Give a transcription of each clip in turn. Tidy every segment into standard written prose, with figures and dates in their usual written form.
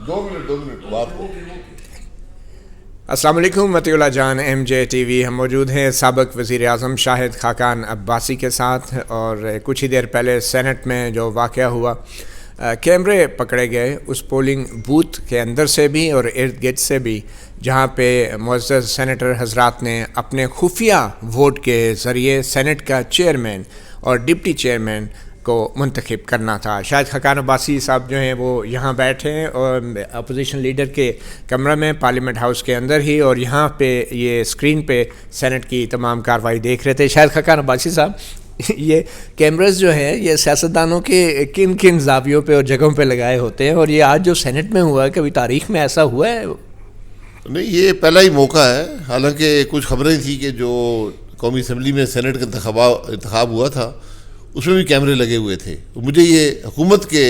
2 minute بات ہو. السلام علیکم مطیع اللہ جان، ایم جے ٹی وی. ہم موجود ہیں سابق وزیر اعظم شاہد خاقان عباسی کے ساتھ، اور کچھ ہی دیر پہلے سینٹ میں جو واقعہ ہوا، کیمرے پکڑے گئے اس پولنگ بوتھ کے اندر سے بھی اور ارد گرد سے بھی، جہاں پہ معزز سینیٹر حضرات نے اپنے خفیہ ووٹ کے ذریعے سینٹ کا چیئرمین اور ڈپٹی چیئرمین کو منتخب کرنا تھا. شاہد خاقان عباسی صاحب جو ہیں وہ یہاں بیٹھے ہیں اور اپوزیشن لیڈر کے کمرہ میں پارلیمنٹ ہاؤس کے اندر ہی، اور یہاں پہ یہ اسکرین پہ سینٹ کی تمام کارروائی دیکھ رہے تھے. شاہد خاقان عباسی صاحب، یہ کیمرز جو ہیں یہ سیاستدانوں کے کن کن زاویوں پہ اور جگہوں پہ لگائے ہوتے ہیں، اور یہ آج جو سینٹ میں ہوا ہے، کبھی تاریخ میں ایسا ہوا ہے؟ نہیں، یہ پہلا ہی موقع ہے. حالانکہ کچھ خبریں تھیں کہ جو قومی اسمبلی میں سینٹ کا انتخاب ہوا تھا اس میں بھی کیمرے لگے ہوئے تھے. مجھے یہ حکومت کے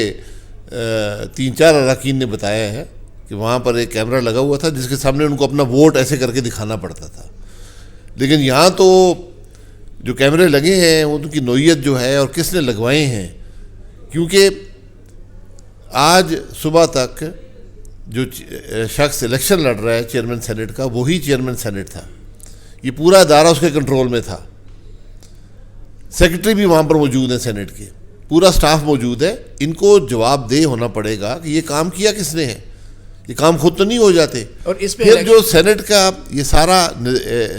3-4 اراکین نے بتایا ہے کہ وہاں پر ایک کیمرہ لگا ہوا تھا جس کے سامنے ان کو اپنا ووٹ ایسے کر کے دکھانا پڑتا تھا. لیکن یہاں تو جو کیمرے لگے ہیں ان کی نوعیت جو ہے اور کس نے لگوائے ہیں، کیونکہ آج صبح تک جو شخص الیکشن لڑ رہا ہے چیئرمین سینٹ کا، وہی چیئرمین سینٹ تھا. یہ پورا ادارہ اس کے کنٹرول میں تھا. سیکرٹری بھی وہاں پر موجود ہیں سینٹ کے، پورا سٹاف موجود ہے. ان کو جواب دہ ہونا پڑے گا کہ یہ کام کیا کس نے ہے. یہ کام خود تو نہیں ہو جاتے. اور اس پھر جو سینٹ کا یہ سارا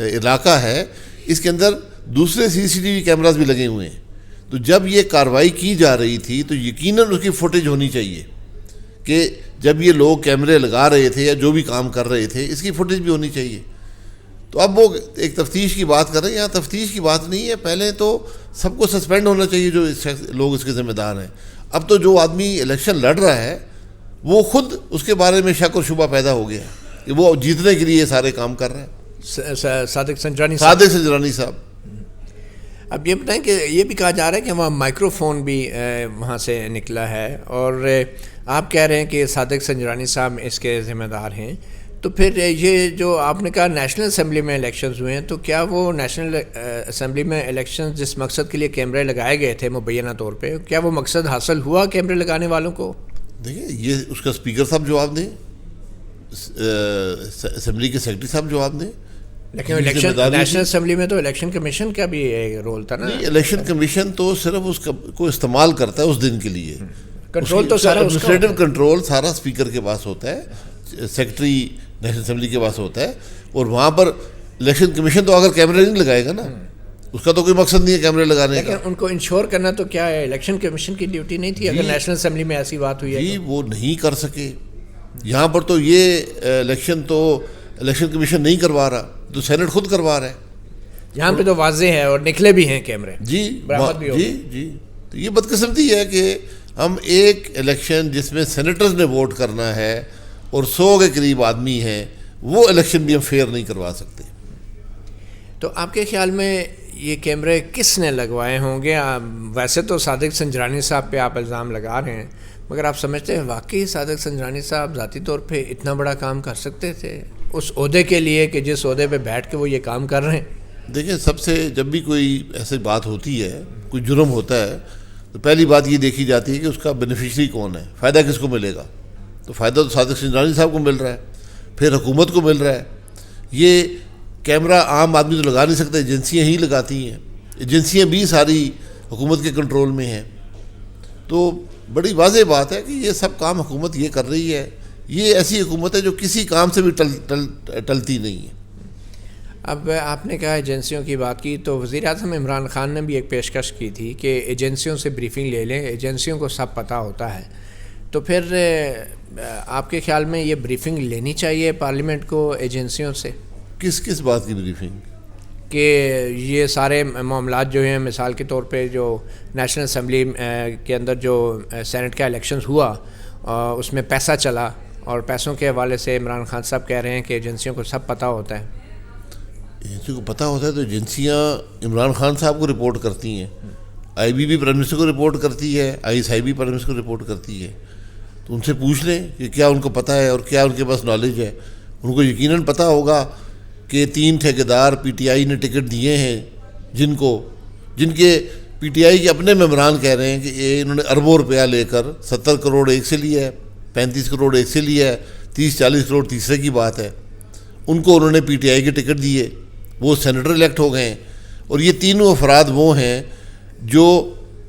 علاقہ ہے، اس کے اندر دوسرے CCTV کیمراز بھی لگے ہوئے ہیں. تو جب یہ کارروائی کی جا رہی تھی تو یقیناً اس کی فوٹیج ہونی چاہیے کہ جب یہ لوگ کیمرے لگا رہے تھے یا جو بھی کام کر رہے تھے اس کی فوٹیج بھی ہونی چاہیے. تو اب وہ ایک تفتیش کی بات کر رہے ہیں. یہاں تفتیش کی بات نہیں ہے. پہلے تو سب کو سسپینڈ ہونا چاہیے جو لوگ اس کے ذمہ دار ہیں. اب تو جو آدمی الیکشن لڑ رہا ہے وہ خود اس کے بارے میں شک اور شبہ پیدا ہو گیا کہ وہ جیتنے کے لیے یہ سارے کام کر رہے ہیں. صادق سنجرانی صاحب، اب یہ بتائیں کہ یہ بھی کہا جا رہا ہے کہ وہاں مائکرو فون بھی وہاں سے نکلا ہے، اور آپ کہہ رہے ہیں کہ صادق سنجرانی صاحب اس کے ذمہ دار ہیں. تو پھر یہ جو آپ نے کہا نیشنل اسمبلی میں الیکشنز ہوئے ہیں، تو کیا وہ نیشنل اسمبلی میں الیکشنز جس مقصد کے لیے کیمرے لگائے گئے تھے مبینہ طور پہ، کیا وہ مقصد حاصل ہوا کیمرے لگانے والوں کو؟ دیکھیں، یہ اس کا اسپیکر صاحب جواب دیں، اسمبلی کے سیکرٹری صاحب جواب دیں. لیکن نیشنل اسمبلی میں تو الیکشن کمیشن کا بھی رول تھا نا. نہیں، الیکشن کمیشن تو صرف اس کو استعمال کرتا ہے اس دن کے لیے. کنٹرول تو سارا ایڈمنسٹریٹو کنٹرول سارا اسپیکر کے پاس ہوتا ہے، سیکرٹری نیشنل اسمبلی کے پاس ہوتا ہے. اور وہاں پر الیکشن کمیشن تو اگر کیمرے نہیں لگائے گا نا، اس کا تو کوئی مقصد نہیں ہے کیمرے لگانے کا. لیکن ان کو انشور کرنا تو کیا ہے، الیکشن کمیشن کی ڈیوٹی نہیں تھی اگر نیشنل اسمبلی میں ایسی بات ہوئی ہے؟ جی وہ نہیں کر سکے. یہاں پر تو یہ الیکشن کمیشن نہیں کروا رہا، تو سینٹ خود کروا رہا ہے. یہاں پہ تو واضح ہے اور نکلے بھی ہیں کیمرے. جی تو یہ بدقسمتی ہے کہ ہم ایک الیکشن جس میں سینیٹرز نے ووٹ کرنا ہے اور 100 کے قریب آدمی ہیں، وہ الیکشن بھی ہم فیئر نہیں کروا سکتے. تو آپ کے خیال میں یہ کیمرے کس نے لگوائے ہوں گے؟ ویسے تو صادق سنجرانی صاحب پہ آپ الزام لگا رہے ہیں، مگر آپ سمجھتے ہیں واقعی صادق سنجرانی صاحب ذاتی طور پہ اتنا بڑا کام کر سکتے تھے اس عہدے کے لیے کہ جس عہدے پہ بیٹھ کے وہ یہ کام کر رہے ہیں؟ دیکھیں، سب سے جب بھی کوئی ایسی بات ہوتی ہے، کوئی جرم ہوتا ہے، تو پہلی بات یہ دیکھی جاتی ہے کہ اس کا بینیفیشری کون ہے، فائدہ کس کو ملے گا. تو فائدہ تو صادق سنجرانی صاحب کو مل رہا ہے، پھر حکومت کو مل رہا ہے. یہ کیمرہ عام آدمی تو لگا نہیں سکتا، ایجنسیاں ہی لگاتی ہیں. ایجنسیاں بھی ساری حکومت کے کنٹرول میں ہیں. تو بڑی واضح بات ہے کہ یہ سب کام حکومت یہ کر رہی ہے. یہ ایسی حکومت ہے جو کسی کام سے بھی ٹلتی نہیں ہے. اب آپ نے کہا ایجنسیوں کی بات کی، تو وزیر اعظم عمران خان نے بھی ایک پیشکش کی تھی کہ ایجنسیوں سے بریفنگ لے لیں، ایجنسیوں کو سب پتہ ہوتا ہے. تو پھر آپ کے خیال میں یہ بریفنگ لینی چاہیے پارلیمنٹ کو ایجنسیوں سے؟ کس بات کی بریفنگ؟ کہ یہ سارے معاملات جو ہیں، مثال کے طور پہ جو نیشنل اسمبلی کے اندر جو سینٹ کا الیکشنز ہوا اس میں پیسہ چلا، اور پیسوں کے حوالے سے عمران خان صاحب کہہ رہے ہیں کہ ایجنسیوں کو سب پتہ ہوتا ہے. ایجنسیوں کو پتہ ہوتا ہے تو ایجنسیاں عمران خان صاحب کو رپورٹ کرتی ہیں. آئی بی بھی پرائم منسٹر کو رپورٹ کرتی ہے، ISI بھی پرائم منسٹر کو رپورٹ کرتی ہے. تو ان سے پوچھ لیں کہ کیا ان کو پتہ ہے اور کیا ان کے پاس نالج ہے. ان کو یقیناً پتہ ہوگا کہ 3 ٹھیکیدار PTI نے ٹکٹ دیے ہیں، جن کے PTI کے اپنے ممبران کہہ رہے ہیں کہ انہوں نے اربوں روپیہ لے کر 70 کروڑ ایک سے لیا ہے 35 کروڑ ایک سے لیا ہے, 30-40 کروڑ تیسرے کی بات ہے. ان کو انہوں نے پی ٹی آئی کے ٹکٹ دیے, وہ سینیٹر الیکٹ ہو گئے ہیں. اور یہ تینوں افراد وہ ہیں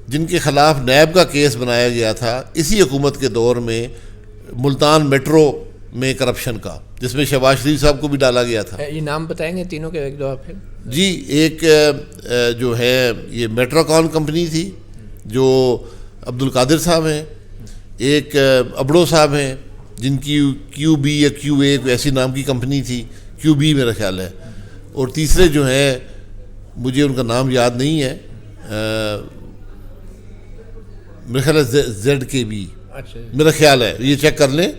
جن کے خلاف نیب کا کیس بنایا گیا تھا اسی حکومت کے دور میں ملتان میٹرو میں کرپشن کا, جس میں شہباز شریف صاحب کو بھی ڈالا گیا تھا. یہ نام بتائیں گے تینوں کے ایک دو آپ پھر؟ جی, ایک جو ہے یہ میٹروکان کمپنی تھی جو عبد القادر صاحب ہیں, ایک ابڑو صاحب ہیں جن کی کیو بی یا کیو اے کوئی ایسی نام کی کمپنی تھی, کیو بی میرا خیال ہے, اور تیسرے جو ہیں مجھے ان کا نام یاد نہیں ہے, میرا خیال ہے زیڈ کے بی, میرا خیال ہے, یہ چیک کر لیں.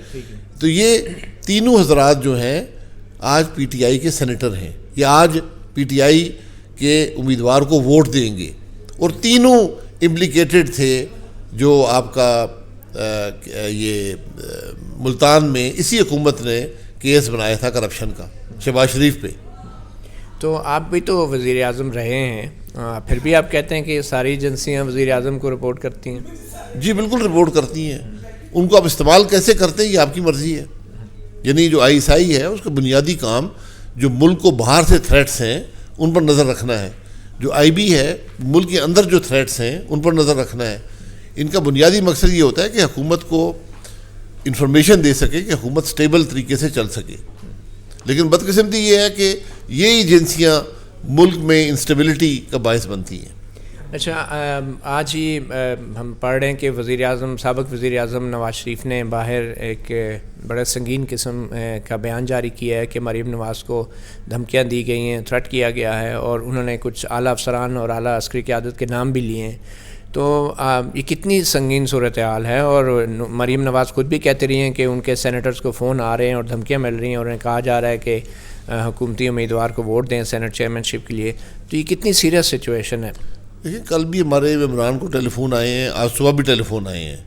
تو یہ تینوں حضرات جو ہیں آج پی ٹی آئی کے سینیٹر ہیں, یہ آج پی ٹی آئی کے امیدوار کو ووٹ دیں گے, اور تینوں امپلیکیٹڈ تھے جو آپ کا یہ ملتان میں اسی حکومت نے کیس بنایا تھا کرپشن کا شہباز شریف پہ. تو آپ بھی تو وزیر اعظم رہے ہیں, پھر بھی آپ کہتے ہیں کہ ساری ایجنسیاں وزیر اعظم کو رپورٹ کرتی ہیں؟ جی بالکل رپورٹ کرتی ہیں. ان کو آپ استعمال کیسے کرتے ہیں یہ آپ کی مرضی ہے. یعنی جو آئی ایس آئی ہے اس کا بنیادی کام جو ملک کو باہر سے تھریٹس ہیں ان پر نظر رکھنا ہے, جو آئی بی ہے ملک کے اندر جو تھریٹس ہیں ان پر نظر رکھنا ہے. ان کا بنیادی مقصد یہ ہوتا ہے کہ حکومت کو انفارمیشن دے سکے کہ حکومت سٹیبل طریقے سے چل سکے. لیکن بدقسمتی یہ ہے کہ یہ ایجنسیاں ملک میں انسٹیبلٹی کا باعث بنتی ہیں. اچھا, آج ہی ہم پڑھ رہے ہیں کہ وزیر اعظم سابق وزیر اعظم نواز شریف نے باہر ایک بڑا سنگین قسم کا بیان جاری کیا ہے کہ مریم نواز کو دھمکیاں دی گئی ہیں, تھریٹ کیا گیا ہے, اور انہوں نے کچھ اعلیٰ افسران اور اعلیٰ عسکری قیادت کے نام بھی لیے ہیں. تو یہ کتنی سنگین صورتحال ہے؟ اور مریم نواز خود بھی کہتے رہی ہیں کہ ان کے سینیٹرز کو فون آ رہے ہیں اور دھمکیاں مل رہی ہیں, اور انہیں کہا جا رہا ہے کہ حکومتی امیدوار کو ووٹ دیں سینٹ چیئرمین شپ کے لیے. تو یہ کتنی سیریس سچویشن ہے؟ دیکھیں, کل بھی ہمارے ممبران کو ٹیلی فون آئے ہیں, آج صبح بھی ٹیلی فون آئے ہیں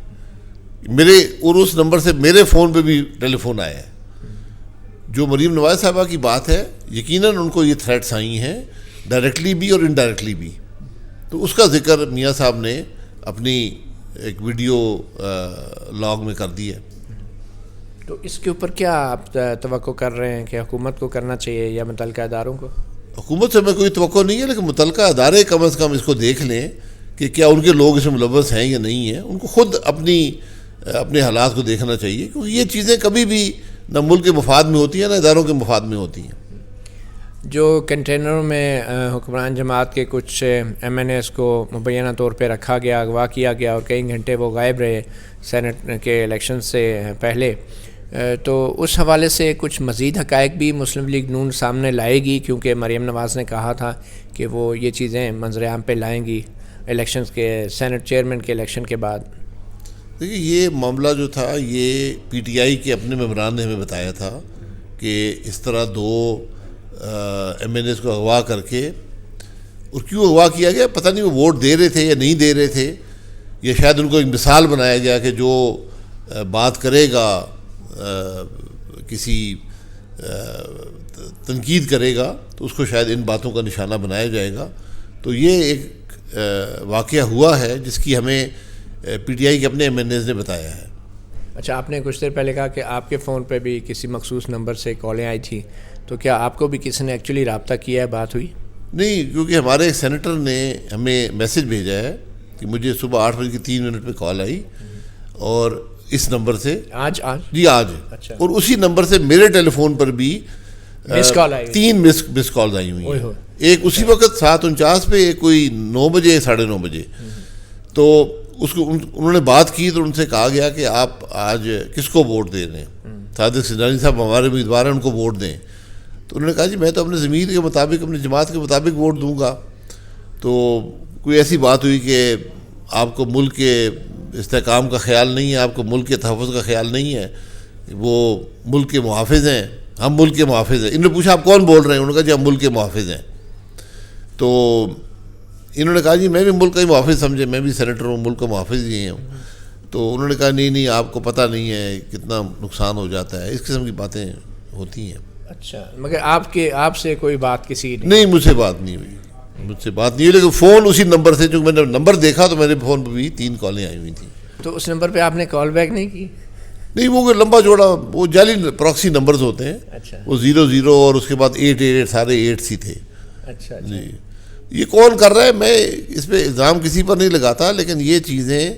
میرے, اور اس نمبر سے میرے فون پہ بھی ٹیلی فون آیا ہے. جو مریم نواز صاحبہ کی بات ہے, یقیناً ان کو یہ تھریٹس آئی ہیں ڈائریکٹلی بھی اور انڈائریکٹلی بھی. تو اس کا ذکر میاں صاحب نے اپنی ایک ویڈیو لاگ میں کر دی ہے. تو اس کے اوپر کیا آپ توقع کر رہے ہیں کہ حکومت کو کرنا چاہیے یا متعلقہ اداروں کو؟ حکومت سے ہمیں کوئی توقع نہیں ہے, لیکن متعلقہ ادارے کم از کم اس کو دیکھ لیں کہ کیا ان کے لوگ اس میں ملوث ہیں یا نہیں ہیں. ان کو خود اپنے حالات کو دیکھنا چاہیے, کیونکہ یہ چیزیں کبھی بھی نہ ملک کے مفاد میں ہوتی ہیں نہ اداروں کے مفاد میں ہوتی ہیں. جو کنٹینروں میں حکمران جماعت کے کچھ ایم این ایز کو مبینہ طور پہ رکھا گیا, اغوا کیا گیا اور کئی گھنٹے وہ غائب رہے سینٹ کے الیکشن سے پہلے, تو اس حوالے سے کچھ مزید حقائق بھی مسلم لیگ نون سامنے لائے گی؟ کیونکہ مریم نواز نے کہا تھا کہ وہ یہ چیزیں منظر عام پہ لائیں گی الیکشنز کے, سینٹ چیئرمین کے الیکشن کے بعد. دیکھیے, یہ معاملہ جو تھا یہ پی ٹی آئی کے اپنے ممبران نے ہمیں بتایا تھا کہ اس طرح 2 ایم این ایز کو اغوا کر کے, اور کیوں اغوا کیا گیا پتہ نہیں, وہ ووٹ دے رہے تھے یا نہیں دے رہے تھے, یا شاید ان کو ایک مثال بنایا گیا کہ جو بات کرے گا کسی تنقید کرے گا تو اس کو شاید ان باتوں کا نشانہ بنایا جائے گا. تو یہ ایک واقعہ ہوا ہے جس کی ہمیں پی ٹی آئی کے اپنے ایم این ایز نے بتایا ہے. اچھا, آپ نے کچھ دیر پہلے کہا کہ آپ کے فون پہ بھی کسی مخصوص نمبر سے کالیں آئی تھی, تو کیا آپ کو بھی کسی نے ایکچولی رابطہ کیا ہے, بات ہوئی؟ نہیں, کیونکہ ہمارے ایک سینیٹر نے ہمیں میسج بھیجا ہے کہ مجھے صبح 8:03 پہ کال آئی, اور اس نمبر سے آج جی آج, اور اسی نمبر سے میرے ٹیلی فون پر بھی مس کال آئی, 3 مس کالز آئی ہوئی ہیں. ایک اسی وقت 7:49 پہ, ایک کوئی 9 بجے 9:30 بجے. تو اس کو انہوں نے بات کی تو ان سے کہا گیا کہ آپ آج کس کو ووٹ دے رہے ہیں, صادق سنجانی صاحب ہمارے امیدوار ہیں, ان کو ووٹ دیں. تو انہوں نے کہا جی میں تو اپنے ضمیر کے مطابق, اپنی جماعت کے مطابق ووٹ دوں گا. تو کوئی ایسی بات ہوئی کہ آپ کو ملک کے استحکام کا خیال نہیں ہے, آپ کو ملک کے تحفظ کا خیال نہیں ہے, وہ ملک کے محافظ ہیں, ہم ملک کے محافظ ہیں. انہوں نے پوچھا آپ کون بول رہے ہیں, انہوں نے کہا جی ہم ملک کے محافظ ہیں. تو انہوں نے کہا جی میں بھی ملک کا ہی محافظ سمجھے, میں بھی سینیٹر ہوں, ملک کا محافظ ہی ہوں. تو انہوں نے کہا نہیں آپ کو پتہ نہیں ہے کتنا نقصان ہو جاتا ہے, اس قسم کی باتیں ہوتی ہیں. اچھا, مگر آپ سے کوئی بات کسی نہیں, مجھ سے بات نہیں ہوئی, لیکن فون اسی نمبر سے, چونکہ میں نے نمبر دیکھا تو میرے فون پہ بھی 3 کالیں آئی ہوئی تھیں. تو اس نمبر پہ آپ نے کال بیک نہیں کی؟ نہیں وہ لمبا جوڑا وہ جعلی پراکسی نمبرز ہوتے ہیں. اچھا. وہ 00 اور اس کے بعد 888 سارے 8 ہی تھے. اچھا جی یہ کون کر رہا ہے میں اس پہ الزام کسی پر نہیں لگاتا, لیکن یہ چیزیں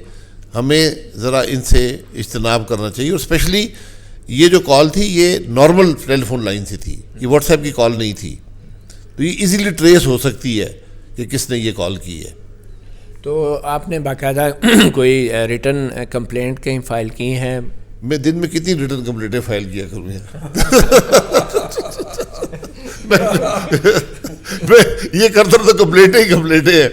ہمیں ذرا ان سے اجتناب کرنا چاہیے. اور اسپیشلی یہ جو کال تھی یہ نارمل ٹیلی فون لائن سے تھی, یہ واٹس ایپ کی کال نہیں تھی, تو یہ ایزیلی ٹریس ہو سکتی ہے کہ کس نے یہ کال کی ہے. تو آپ نے باقاعدہ کوئی ریٹن کمپلینٹ کہیں فائل کی ہیں؟ میں دن میں کتنی ریٹن کمپلینٹیں فائل کیا کروں میں یہ کرتا ہوں تو کمپلینٹیں ہیں.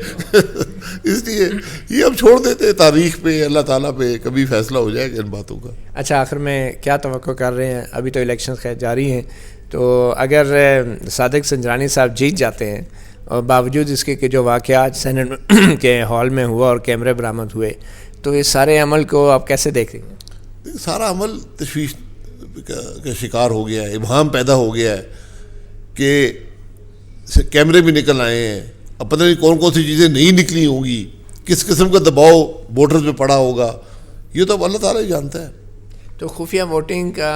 اس لیے یہ ہم چھوڑ دیتے ہیں تاریخ پہ, اللہ تعالیٰ پہ, کبھی فیصلہ ہو جائے گا ان باتوں کا. اچھا آخر میں کیا توقع کر رہے ہیں؟ ابھی تو الیکشن خیر جاری ہیں, تو اگر صادق سنجرانی صاحب جیت جاتے ہیں اور باوجود اس کے کہ جو واقعات سینٹ کے ہال میں ہوا اور کیمرے برآمد ہوئے, تو اس سارے عمل کو آپ کیسے دیکھیں گے؟ سارا عمل تشویش کا شکار ہو گیا ہے, ابہام پیدا ہو گیا ہے کہ کیمرے بھی نکل آئے ہیں, اب پتہ نہیں کون کون سی چیزیں نہیں نکلی ہوں گی, کس قسم کا دباؤ ووٹرز پہ پڑا ہوگا, یہ تو اب اللہ تعالیٰ ہی جانتا ہے. تو خفیہ ووٹنگ کا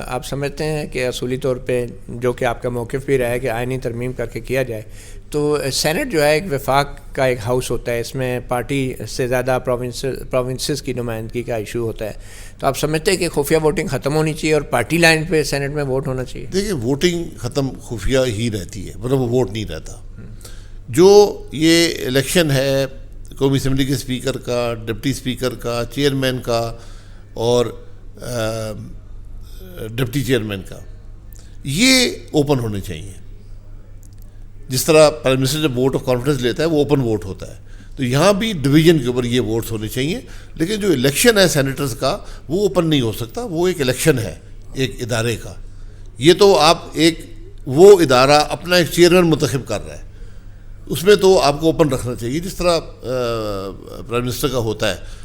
آپ سمجھتے ہیں کہ اصولی طور پہ جو کہ آپ کا موقف بھی رہا ہے کہ آئینی ترمیم کر کے کیا جائے, تو سینٹ جو ہے ایک وفاق کا ایک ہاؤس ہوتا ہے, اس میں پارٹی سے زیادہ پروونسز کی نمائندگی کا ایشو ہوتا ہے, تو آپ سمجھتے ہیں کہ خفیہ ووٹنگ ختم ہونی چاہیے اور پارٹی لائن پہ سینٹ میں ووٹ ہونا چاہیے؟ دیکھیں ووٹنگ ختم خفیہ ہی رہتی ہے, مطلب وہ ووٹ نہیں رہتا. جو یہ الیکشن ہے قومی اسمبلی کے اسپیکر کا, ڈپٹی اسپیکر کا, چیئرمین کا اور ڈپٹی چیئرمین کا, یہ اوپن ہونے چاہیے. جس طرح پرائم منسٹر جب ووٹ آف کانفیڈنس لیتا ہے وہ اوپن ووٹ ہوتا ہے, تو یہاں بھی ڈویژن کے اوپر یہ ووٹس ہونے چاہیے. لیکن جو الیکشن ہے سینیٹرز کا وہ اوپن نہیں ہو سکتا, وہ ایک الیکشن ہے ایک ادارے کا. یہ تو آپ ایک وہ ادارہ اپنا ایک چیئرمین منتخب کر رہا ہے, اس میں تو آپ کو اوپن رکھنا چاہیے جس طرح پرائم منسٹر کا ہوتا ہے.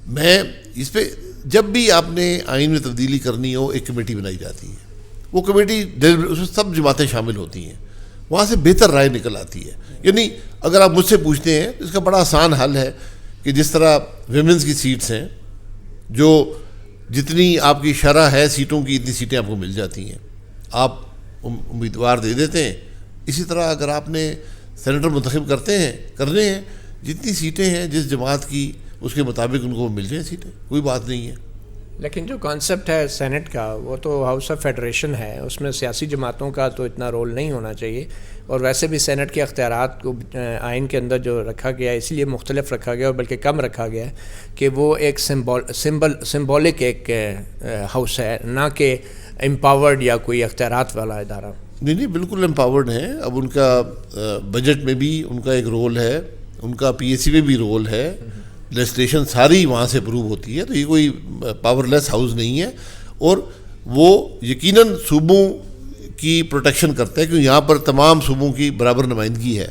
میں اس پہ جب بھی آپ نے آئین میں تبدیلی کرنی ہو ایک کمیٹی بنائی جاتی ہے, وہ کمیٹی اس میں سب جماعتیں شامل ہوتی ہیں, وہاں سے بہتر رائے نکل آتی ہے. یعنی اگر آپ مجھ سے پوچھتے ہیں تو اس کا بڑا آسان حل ہے کہ جس طرح ویمنز کی سیٹس ہیں, جو جتنی آپ کی شرح ہے سیٹوں کی اتنی سیٹیں آپ کو مل جاتی ہیں, آپ امیدوار دے دیتے ہیں. اسی طرح اگر آپ نے سینیٹر منتخب کرنے ہیں, جتنی سیٹیں ہیں جس جماعت کی اس کے مطابق ان کو مل جائیں سیٹیں, کوئی بات نہیں ہے. لیکن جو کانسیپٹ ہے سینٹ کا وہ تو ہاؤس آف فیڈریشن ہے, اس میں سیاسی جماعتوں کا تو اتنا رول نہیں ہونا چاہیے, اور ویسے بھی سینٹ کے اختیارات کو آئین کے اندر جو رکھا گیا ہے اس لیے مختلف رکھا گیا اور بلکہ کم رکھا گیا ہے کہ وہ ایک سمبولک ایک ہاؤس ہے, نہ کہ امپاورڈ یا کوئی اختیارات والا ادارہ. نہیں بالکل امپاورڈ ہیں. اب ان کا بجٹ میں بھی ان کا ایک رول ہے, ان کا پی ایس سی میں بھی رول ہے, لیجسلیشن ساری وہاں سے اپروو ہوتی ہے, تو یہ کوئی پاور لیس ہاؤس نہیں ہے. اور وہ یقیناً صوبوں کی پروٹیکشن کرتا ہے کیونکہ یہاں پر تمام صوبوں کی برابر نمائندگی ہے.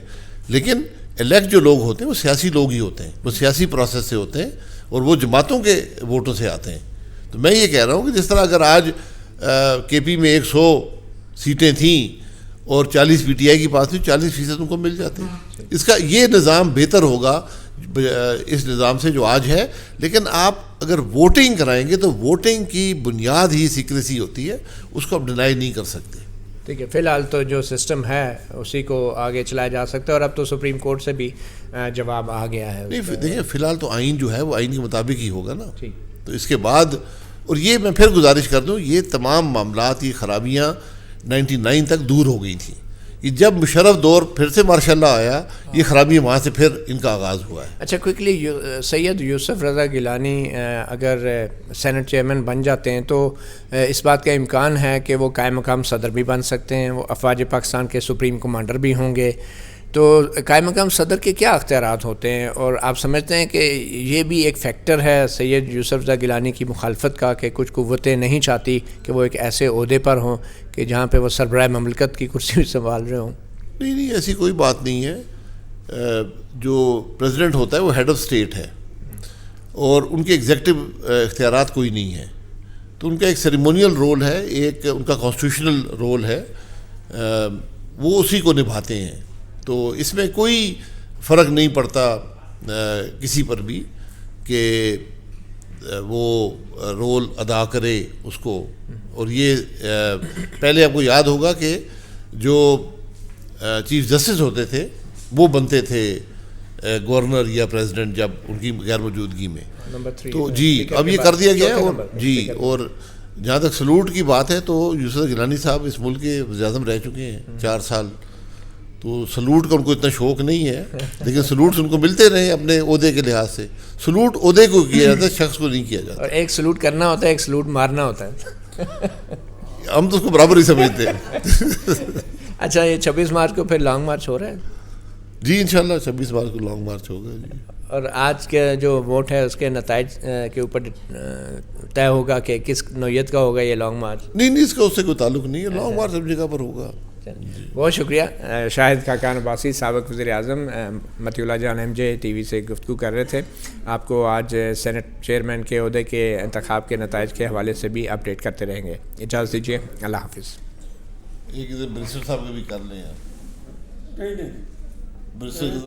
لیکن الیکٹ جو لوگ ہوتے ہیں وہ سیاسی لوگ ہی ہوتے ہیں, وہ سیاسی پروسیس سے ہوتے ہیں اور وہ جماعتوں کے ووٹوں سے آتے ہیں. تو میں یہ کہہ رہا ہوں کہ جس طرح اگر آج کے پی میں 100 سیٹیں تھیں اور 40 پی ٹی آئی کی پاس تھی, 40% ان کو مل جاتے ہیں. اس کا یہ نظام بہتر ہوگا اس نظام سے جو آج ہے. لیکن آپ اگر ووٹنگ کرائیں گے تو ووٹنگ کی بنیاد ہی سیکریسی ہوتی ہے, اس کو آپ ڈینائی نہیں کر سکتے. ٹھیک ہے, فی الحال تو جو سسٹم ہے اسی کو آگے چلایا جا سکتا ہے, اور اب تو سپریم کورٹ سے بھی جواب آ گیا ہے. نہیں دیکھیں فی الحال تو آئین جو ہے وہ آئین کے مطابق ہی ہوگا نا. تو اس کے بعد, اور یہ میں پھر گزارش کر دوں, یہ تمام معاملات یہ خرابیاں 99 تک دور ہو گئی تھیں. یہ جب مشرف دور پھر سے ماشاء اللہ آیا, یہ خرابیاں وہاں سے پھر ان کا آغاز ہوا ہے. اچھا کوئکلی, سید یوسف رضا گیلانی اگر سینٹ چیئرمین بن جاتے ہیں تو اس بات کا امکان ہے کہ وہ قائم مقام صدر بھی بن سکتے ہیں, وہ افواج پاکستان کے سپریم کمانڈر بھی ہوں گے. تو قائم مقام صدر کے کیا اختیارات ہوتے ہیں, اور آپ سمجھتے ہیں کہ یہ بھی ایک فیکٹر ہے سید یوسف رضا گیلانی کی مخالفت کا کہ کچھ قوتیں نہیں چاہتی کہ وہ ایک ایسے عہدے پر ہوں کہ جہاں پہ وہ سربراہ مملکت کی کرسی سنبھال رہے ہوں؟ نہیں ایسی کوئی بات نہیں ہے. جو پریزیڈنٹ ہوتا ہے وہ ہیڈ آف اسٹیٹ ہے اور ان کے ایگزیکٹو اختیارات کوئی نہیں ہے. تو ان کا ایک سیریمونیل رول ہے, ایک ان کا کانسٹیٹیوشنل رول ہے, وہ اسی کو نبھاتے ہیں. تو اس میں کوئی فرق نہیں پڑتا کسی پر بھی کہ وہ رول ادا کرے اس کو. اور یہ پہلے آپ کو یاد ہوگا کہ جو چیف جسٹس ہوتے تھے وہ بنتے تھے گورنر یا پریزیڈنٹ جب ان کی غیر موجودگی میں. تو جی اب یہ کر دیا گیا ہے. اور جی اور جہاں تک سلوٹ کی بات ہے تو یوسف گیلانی صاحب اس ملک کے وزیر اعظم رہ چکے ہیں 4 سال. تو سلوٹ کا ان کو اتنا شوق نہیں ہے, لیکن سلوٹس ان کو ملتے رہے اپنے عہدے کے لحاظ سے. سلوٹ عہدے کو کیا جاتا ہے, شخص کو نہیں کیا جاتا. اور ایک سلوٹ کرنا ہوتا ہے, ایک سلوٹ مارنا ہوتا ہے. ہم تو اس کو برابر ہی سمجھتے ہیں. اچھا, یہ 26 مارچ کو پھر لانگ مارچ ہو رہا ہے؟ جی انشاءاللہ 26 مارچ کو لانگ مارچ ہوگا. جی اور آج کے جو ووٹ ہے اس کے نتائج کے اوپر طے ہوگا کہ کس نوعیت کا ہوگا یہ لانگ مارچ؟ نہیں اس کا اس سے کوئی تعلق نہیں ہے. لانگ مارچ سب جگہ پر ہوگا. بہت شکریہ. شاہد خاقان عباسی سابق وزیر اعظم مطیع اللہ جان ایم جے ٹی وی سے گفتگو کر رہے تھے. آپ کو آج سینٹ چیئرمین کے عہدے کے انتخاب کے نتائج کے حوالے سے بھی اپڈیٹ کرتے رہیں گے. اجازت دیجیے, اللہ حافظ. ایک ادھر برسٹر صاحب کے بھی کر لیں آپ.